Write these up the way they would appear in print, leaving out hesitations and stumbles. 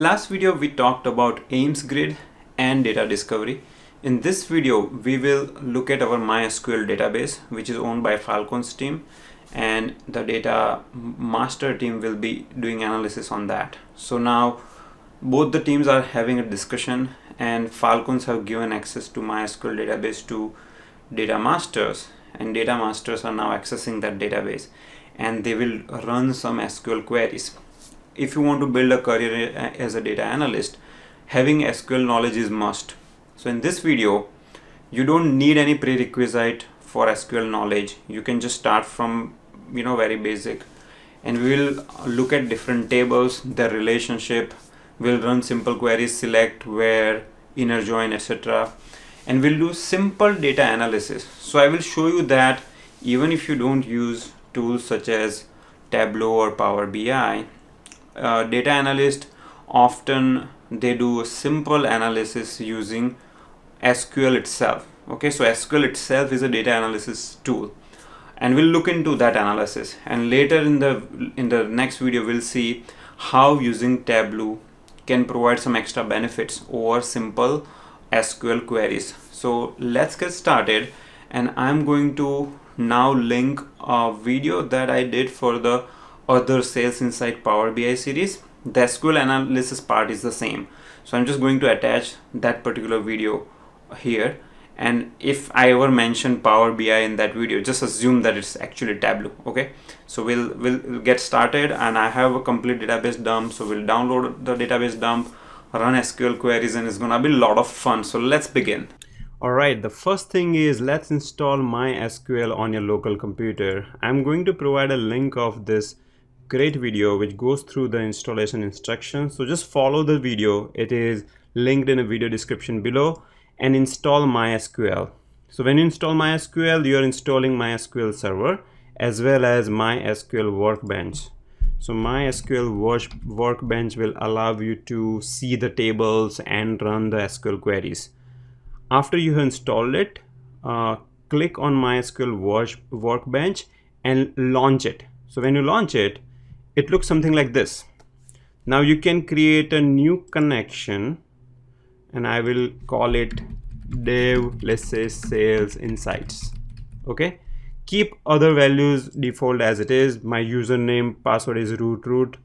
Last video we talked about Ames grid and data discovery. In this video we will look at our MySQL database, which is owned by Falcon's team, and the data master team will be doing analysis on that. So now both the teams are having a discussion, and Falcons have given access to MySQL database to data masters, and data masters are now accessing that database and they will run some SQL queries. If you want to build a career as a data analyst, having SQL knowledge is must. So in this video, you don't need any prerequisite for SQL knowledge. You can just start from very basic, and we will look at different tables, their relationship. We'll run simple queries, select, where, inner join, etc. And we'll do simple data analysis. So I will show you that even if you don't use tools such as Tableau or Power BI, data analysts often they do a simple analysis using SQL itself. Okay, so SQL itself is a data analysis tool, and we'll look into that analysis. And later in the next video, we'll see how using Tableau can provide some extra benefits over simple SQL queries. So let's get started, and I'm going to now link a video that I did for the other Sales Insight Power BI series. The SQL analysis part is the same, so I'm just going to attach that particular video here, and if I ever mention Power BI in that video, just assume that it's actually Tableau. Okay, so we'll get started, and I have a complete database dump, so we'll download the database dump, run SQL queries, and it's gonna be a lot of fun. So let's begin. Alright, the first thing is let's install MySQL on your local computer. I'm going to provide a link of this great video which goes through the installation instructions, so just follow the video. It is linked in a video description below, and install MySQL. So when you install MySQL, you are installing MySQL server as well as MySQL workbench. So MySQL workbench will allow you to see the tables and run the SQL queries. After you have installed it, click on MySQL workbench and launch it. So when you launch it, it looks something like this. Now you can create a new connection, and I will call it dev, let's say Sales Insights. Okay, keep other values default as it is. My username, password is root,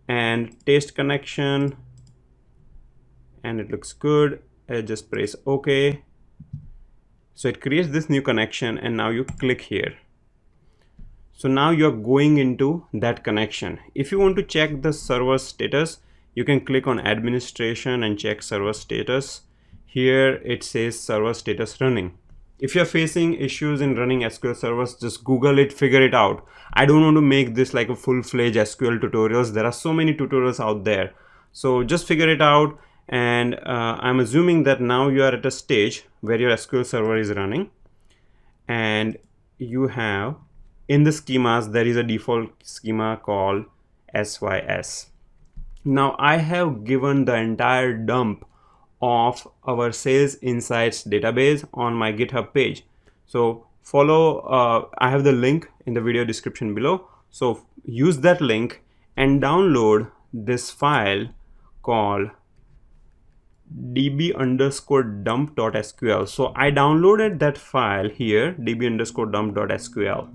and test connection, and it looks good. I just press OK. So it creates this new connection, and now you click here. So now you're going into that connection. If you want to check the server status, you can click on administration and check server status. Here it says server status running. If you're facing issues in running SQL servers, just Google it, figure it out. I don't want to make this like a full-fledged SQL tutorials. There are so many tutorials out there. So just figure it out. And I'm assuming that now you are at a stage where your SQL server is running, and you have in the schemas there is a default schema called SYS. Now I have given the entire dump of our Sales Insights database on my GitHub page. So follow, I have the link in the video description below. So use that link and download this file called db_dump.sql. So I downloaded that file here, db_dump.sql.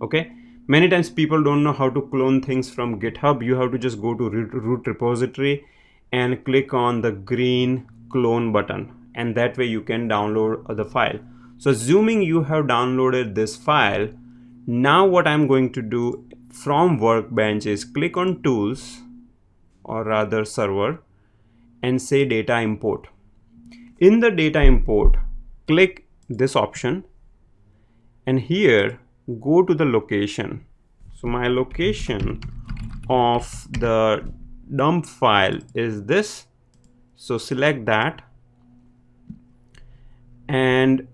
Okay, many times people don't know how to clone things from GitHub. You have to just go to root repository and click on the green clone button, and that way you can download the file. So assuming you have downloaded this file, now what I'm going to do from workbench is click on tools, or rather server, and say data import. In the data import, click this option, and here go to the location. So my location of the dump file is this, so select that. And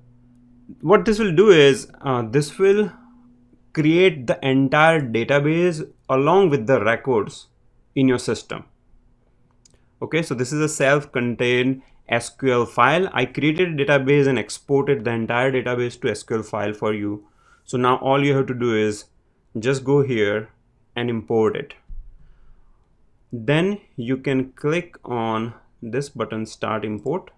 what this will do is this will create the entire database along with the records in your system. Okay, so this is a self-contained SQL file. I created a database and exported the entire database to SQL file for you. So now all you have to do is just go here and import it. Then you can click on this button, start import,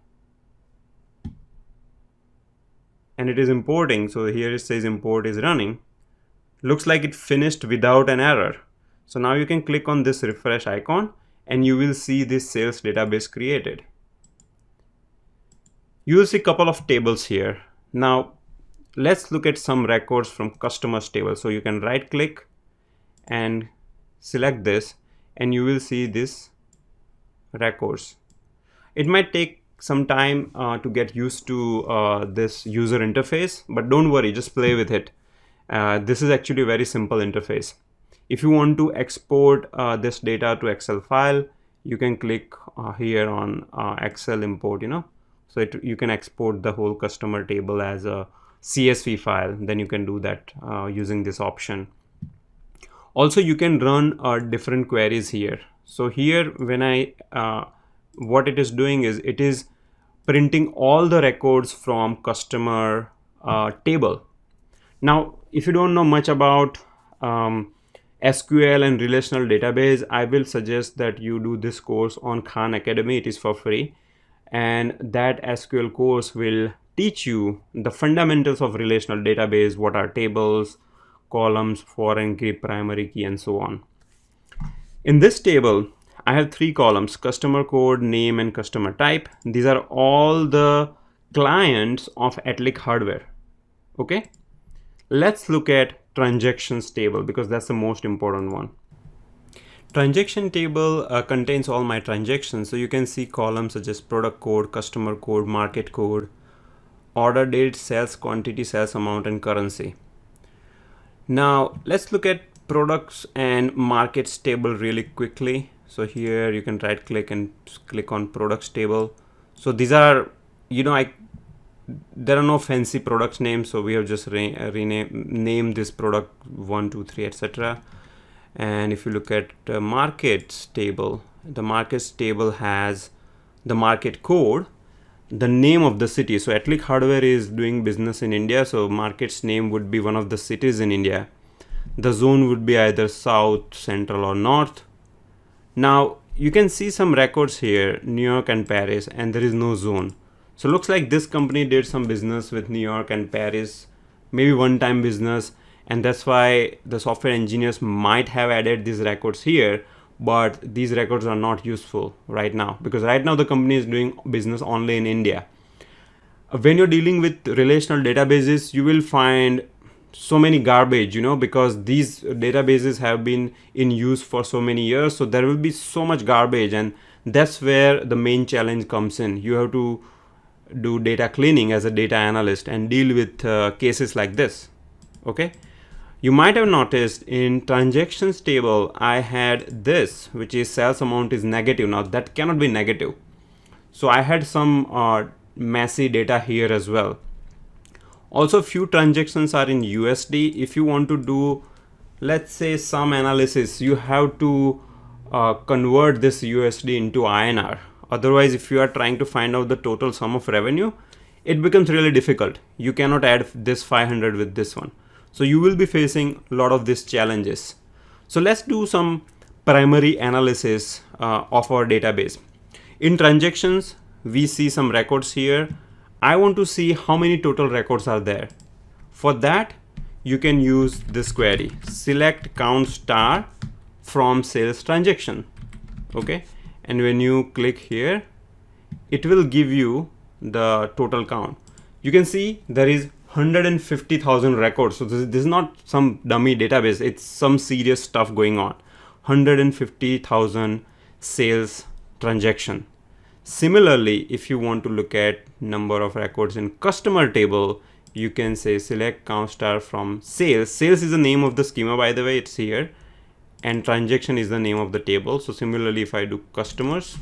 and it is importing. So here it says import is running. Looks like it finished without an error. So now you can click on this refresh icon and you will see this sales database created. You will see a couple of tables here. Now let's look at some records from customers table. So you can right click and select this and you will see this records. It might take some time to get used to this user interface, but don't worry, just play with it. This is actually a very simple interface. If you want to export this data to Excel file, you can click here on Excel import, so you can export the whole customer table as a CSV file. Then you can do that using this option. Also, you can run different queries here. So here, when what it is doing is it is printing all the records from customer table. Now, if you don't know much about SQL and relational database, I will suggest that you do this course on Khan Academy. It is for free, and that SQL course will teach you the fundamentals of relational database, what are tables, columns, foreign key, primary key, and so on. In this table, I have 3 columns: customer code, name, and customer type. These are all the clients of Atlic hardware. Okay, let's look at transactions table because that's the most important one. Transaction table contains all my transactions. So you can see columns such as product code, customer code, market code, order date, sales quantity, sales amount, and currency. Now let's look at products and markets table really quickly. So here you can right click and click on products table. So these are, there are no fancy products names, so we have just name this product 1, 2, 3, etc. And if you look at the markets table, the markets table has the market code, the name of the city. So Atlic hardware is doing business in India, so market's name would be one of the cities in India. The zone would be either south, central, or north. Now you can see some records here, New York and Paris, and there is no zone. So looks like this company did some business with New York and Paris, maybe one-time business, and that's why the software engineers might have added these records here, but these records are not useful right now because right now the company is doing business only in India. When you're dealing with relational databases, you will find so many garbage, because these databases have been in use for so many years. So there will be so much garbage, and that's where the main challenge comes in. You have to do data cleaning as a data analyst and deal with cases like this. Okay. You might have noticed in transactions table, I had this, which is sales amount is negative. Now that cannot be negative. So I had some messy data here as well. Also, few transactions are in USD. If you want to do, let's say, some analysis, you have to convert this USD into INR. Otherwise, if you are trying to find out the total sum of revenue, it becomes really difficult. You cannot add this 500 with this one. So you will be facing a lot of these challenges. So let's do some primary analysis of our database. In transactions, we see some records here. I want to see how many total records are there. For that, you can use this query, select count star from sales transaction. Okay. And when you click here, it will give you the total count. You can see there is 150,000 records. So this is not some dummy database. It's some serious stuff going on. 150,000 sales transaction. Similarly, if you want to look at number of records in customer table, you can say select count star from sales. Sales is the name of the schema, by the way, it's here. And transaction is the name of the table. So similarly, if I do customers,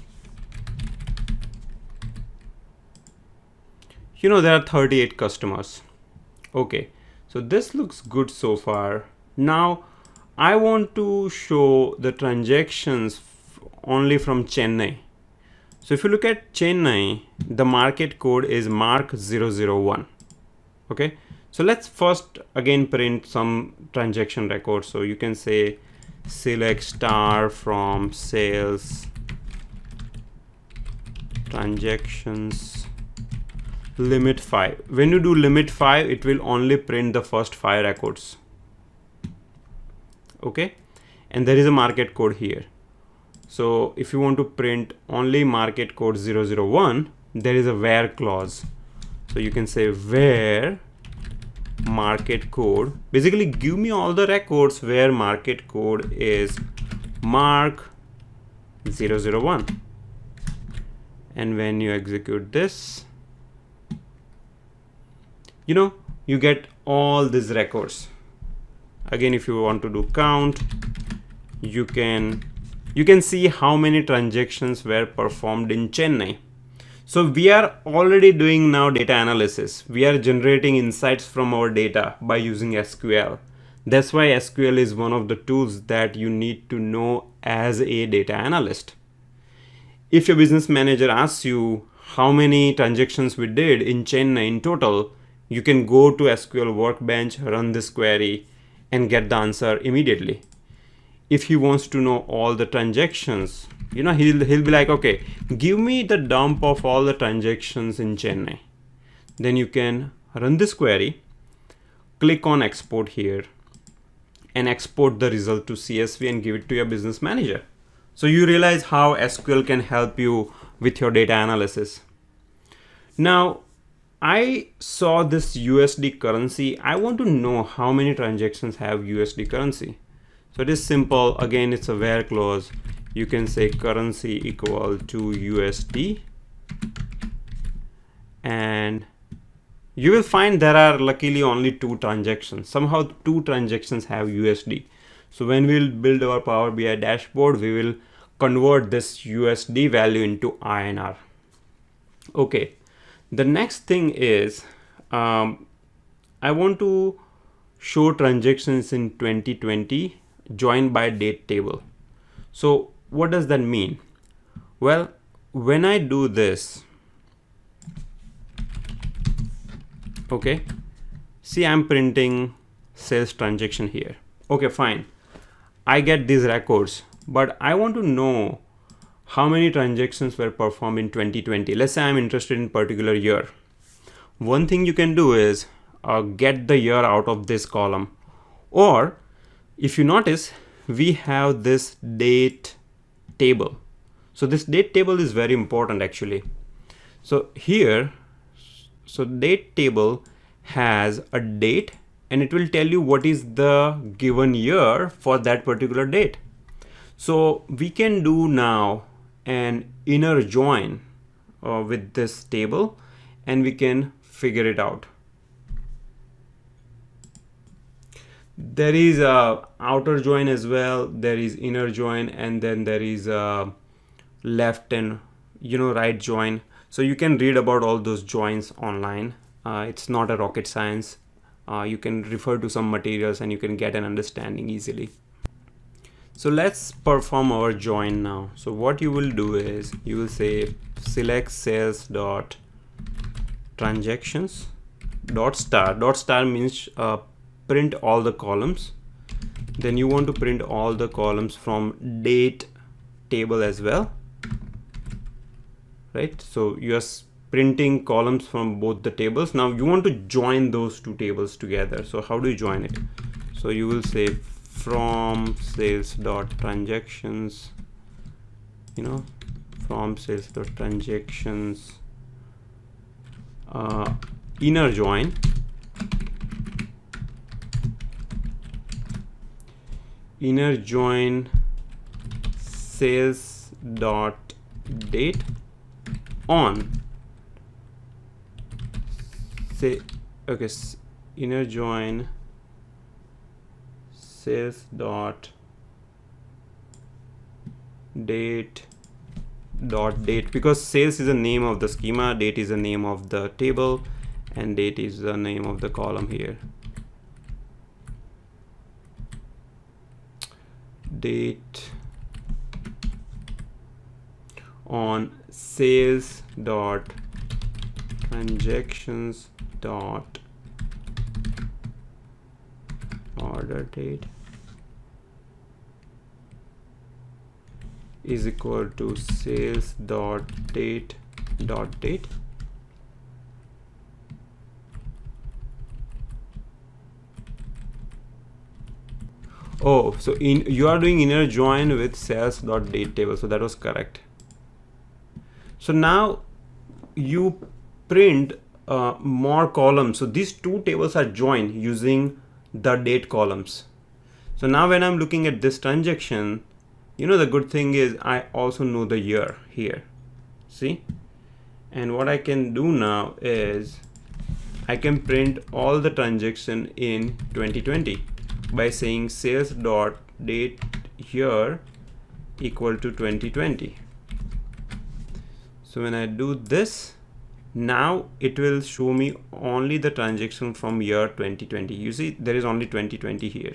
there are 38 customers. Okay, so this looks good so far. Now I want to show the transactions only from Chennai. So if you look at Chennai, the market code is mark 001. Okay, so let's first again print some transaction records. So you can say select star from sales transactions limit 5. When you do limit 5, it will only print the first 5 records. Okay, and there is a market code here. So if you want to print only market code 001, there is a where clause. So you can say where market code, basically give me all the records where market code is mark 001. And when you execute this, you get all these records. Again, if you want to do count, you can see how many transactions were performed in Chennai. So we are already doing now data analysis. We are generating insights from our data by using SQL. That's why SQL is one of the tools that you need to know as a data analyst. If your business manager asks you how many transactions we did in Chennai in total, you can go to SQL Workbench, run this query, and get the answer immediately. If he wants to know all the transactions, he'll be like, okay, give me the dump of all the transactions in Chennai. Then you can run this query, click on export here, and export the result to CSV and give it to your business manager. So you realize how SQL can help you with your data analysis. Now, I saw this USD currency. I want to know how many transactions have USD currency. So it is simple. Again, it's a where clause. You can say currency equal to USD. And you will find there are luckily only 2 transactions. Somehow 2 transactions have USD. So when we'll build our Power BI dashboard, we will convert this USD value into INR. Okay. The next thing is, I want to show transactions in 2020 joined by date table. So what does that mean? Well, when I do this, okay, see, I'm printing sales transaction here. Okay, fine. I get these records, but I want to know how many transactions were performed in 2020. Let's say I'm interested in particular year. One thing you can do is get the year out of this column. Or if you notice, we have this date table. So this date table is very important actually. So here, so date table has a date and it will tell you what is the given year for that particular date. So we can do now an inner join with this table and we can figure it out. There is a outer join as well, there is inner join, and then there is a left and right join. So you can read about all those joins online. It's not a rocket science. You can refer to some materials and you can get an understanding easily. So let's perform our join now. So what you will do is you will say select sales dot transactions dot star. Dot star means print all the columns. Then you want to print all the columns from date table as well, right? So you are printing columns from both the tables. Now you want to join those two tables together. So how do you join it? So you will say from sales dot transactions, from sales dot transactions inner join sales dot date on inner join sales dot date because sales is the name of the schema, date is the name of the table, and date is the name of the column here. Date on sales dot transactions dot order date. is equal to sales dot date dot date. Oh, so you are doing inner join with sales dot date table, so that was correct. So now you print more columns. So these two tables are joined using the date columns. So now when I'm looking at this transaction, you know, the good thing is I also know the year here. See? And what I can do now is I can print all the transaction in 2020 by saying sales dot date here equal to 2020. So when I do this, now it will show me only the transaction from year 2020. You see, there is only 2020 here.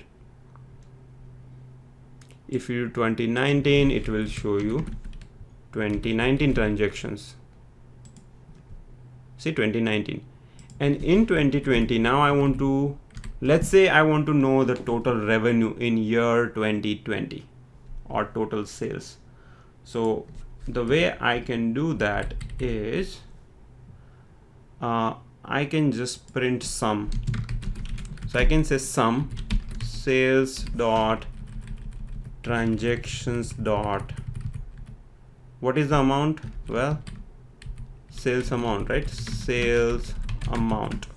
If you do 2019, it will show you 2019 transactions. See, 2019. And in 2020, now I want to, let's say I want to know the total revenue in year 2020 or total sales. So the way I can do that is I can just print sum. So I can say sum sales dot transactions dot, what is the amount? Well, sales amount, right? Sales amount.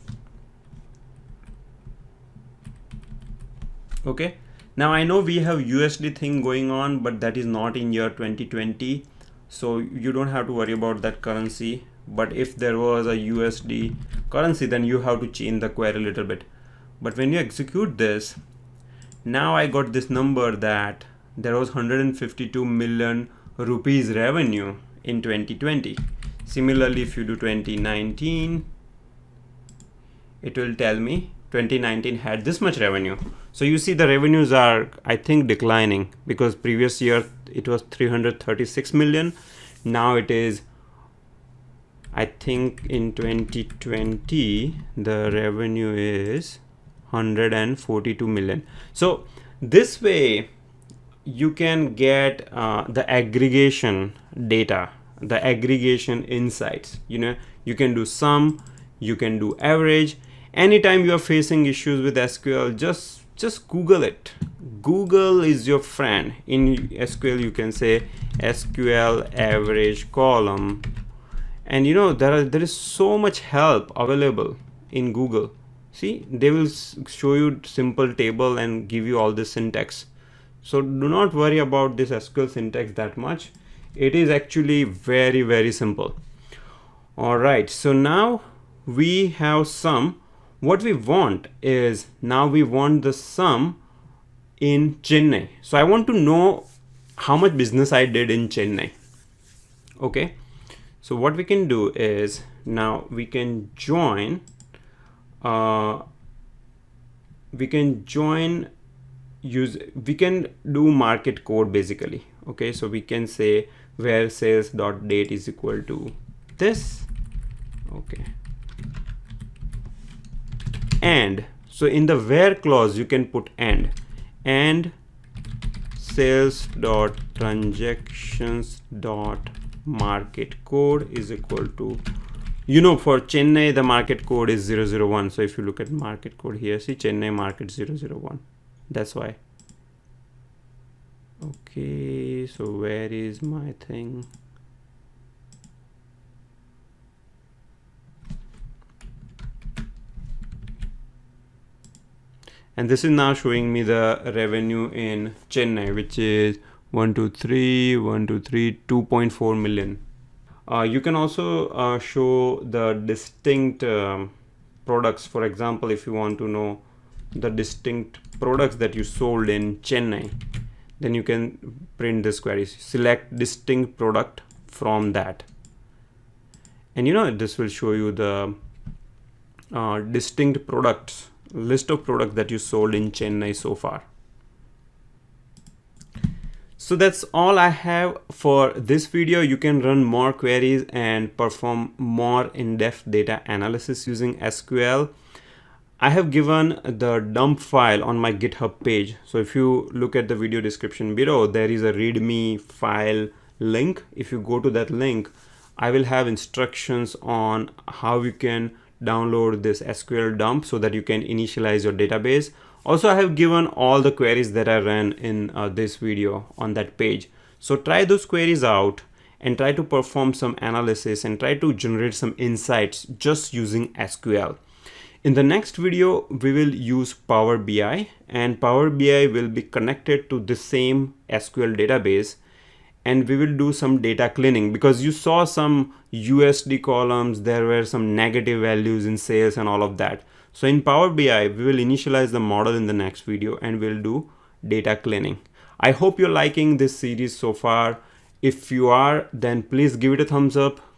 Okay, now I know we have USD thing going on, but that is not in year 2020, so you don't have to worry about that currency. But if there was a USD currency, then you have to change the query a little bit. But when you execute this, now I got this number that there was 152 million rupees revenue in 2020. Similarly, if you do 2019, it will tell me 2019 had this much revenue. So you see the revenues are, I think, declining, because previous year it was 336 million. Now it is, I think in 2020 the revenue is 142 million. So this way you can get the aggregation data, the aggregation insights. You know, you can do sum, you can do average. Anytime you are facing issues with SQL, just Google it. Google is your friend. In SQL you can say SQL average column, and you know there is so much help available in Google. See, they will show you simple table and give you all this syntax. So do not worry about this SQL syntax that much. It is actually very, very simple. All right, so now we have sum. What we want is, now we want the sum in Chennai. So I want to know how much business I did in Chennai. Okay, so what we can do is, now we can join we can do market code basically. Okay, so we can say where sales dot date is equal to this. Okay, and so in the where clause you can put and sales dot transactions dot market code is equal to, you know, for Chennai the market code is 001. So if you look at market code here, see Chennai market 001. That's why. Okay, so where is my thing? And this is now showing me the revenue in Chennai, which is 2.4 million. You can also show the distinct products. For example, if you want to know the distinct products that you sold in Chennai, then you can print this query, select distinct product from that, and you know, this will show you the distinct products, list of products that you sold in Chennai so far. So that's all I have for this video. You can run more queries and perform more in-depth data analysis using SQL. I have given the dump file on my GitHub page. So if you look at the video description below, there is a readme file link. If you go to that link, I will have instructions on how you can download this SQL dump so that you can initialize your database. Also, I have given all the queries that I ran in this video on that page. So try those queries out and try to perform some analysis and try to generate some insights just using SQL. In the next video, we will use Power BI, and Power BI will be connected to the same SQL database, and we will do some data cleaning because you saw some USD columns, there were some negative values in sales and all of that. So in Power BI, we will initialize the model in the next video and we'll do data cleaning. I hope you're liking this series so far. If you are, then please give it a thumbs up,